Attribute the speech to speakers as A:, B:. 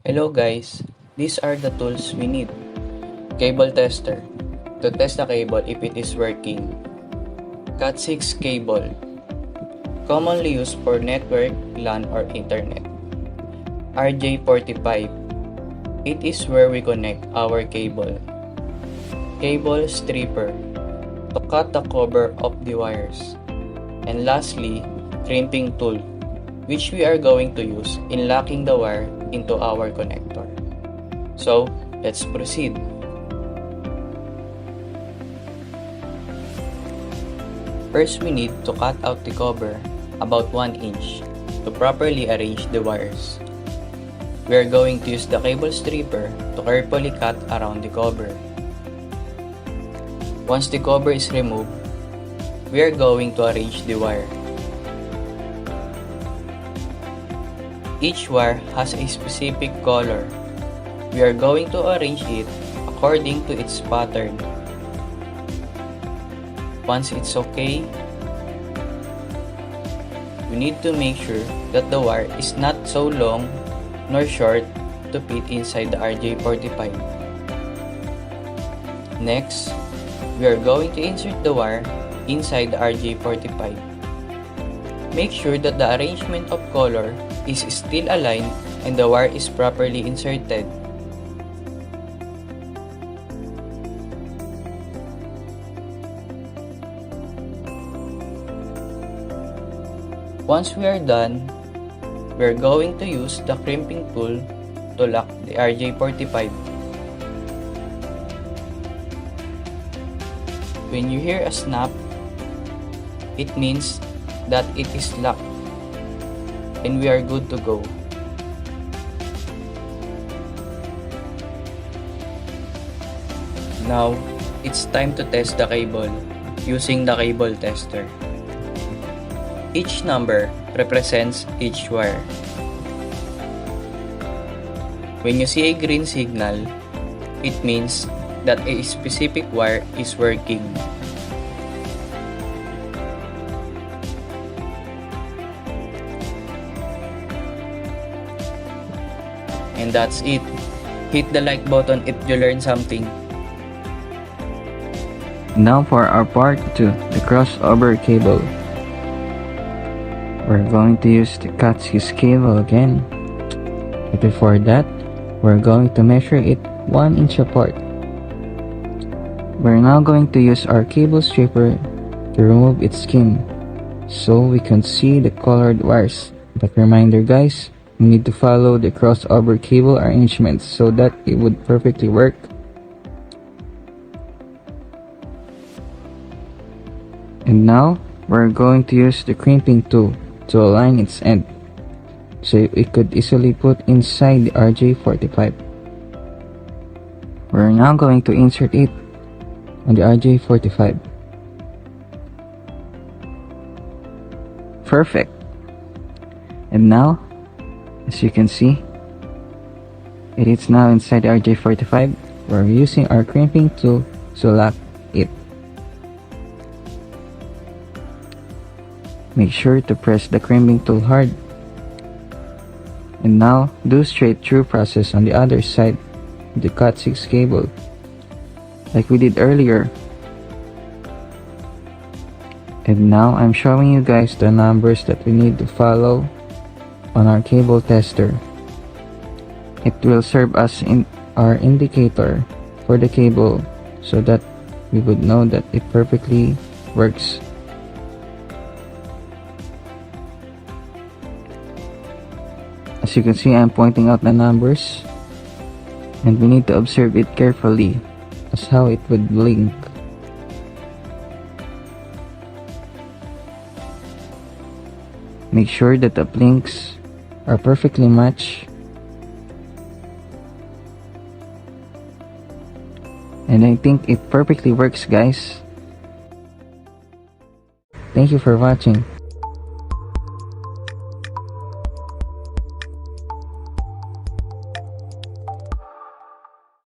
A: Hello guys, these are the tools we need. Cable tester, to test the cable if it is working. Cat6 cable, commonly used for network, LAN or internet. RJ45, it is where we connect our cable. Cable stripper, to cut the cover of the wires. And lastly, crimping tool, which we are going to use in locking the wire into our connector. So, let's proceed. First, we need to cut out the cover about 1 inch to properly arrange the wires. We are going to use the cable stripper to carefully cut around the cover. Once the cover is removed, we are going to arrange the wire. Each wire has a specific color. We are going to arrange it according to its pattern. Once it's okay, we need to make sure that the wire is not so long nor short to fit inside the RJ45. Next, we are going to insert the wire inside the RJ45. Make sure that the arrangement of color is still aligned and the wire is properly inserted. Once we are done, we are going to use the crimping tool to lock the RJ45. When you hear a snap, it means that it is locked and we are good to go. Now, it's time to test the cable using the cable tester. Each number represents each wire. When you see a green signal, it means that a specific wire is working. And that's it. Hit the like button if you learned something.
B: Now for our part 2, the crossover cable. We're going to use the Cat6 cable again. But before that, we're going to measure it 1 inch apart. We're now going to use our cable stripper to remove its skin so we can see the colored wires. But reminder guys, you need to follow the crossover cable arrangements so that it would perfectly work. And now, we're going to use the crimping tool to align its end so it could easily put inside the RJ45. We're now going to insert it on the RJ45. Perfect! And now, as you can see, it is now inside the RJ45. We're using our crimping tool to lock it. Make sure to press the crimping tool hard. And now, do straight through process on the other side of the Cat6 cable, like we did earlier. And now, I'm showing you guys the numbers that we need to follow on our cable tester. It will serve as our indicator for the cable so that we would know that it perfectly works. As you can see, I'm pointing out the numbers and we need to observe it carefully as how it would blink. Make sure that the blinks are perfectly matched. And I think it perfectly works guys. Thank you for watching.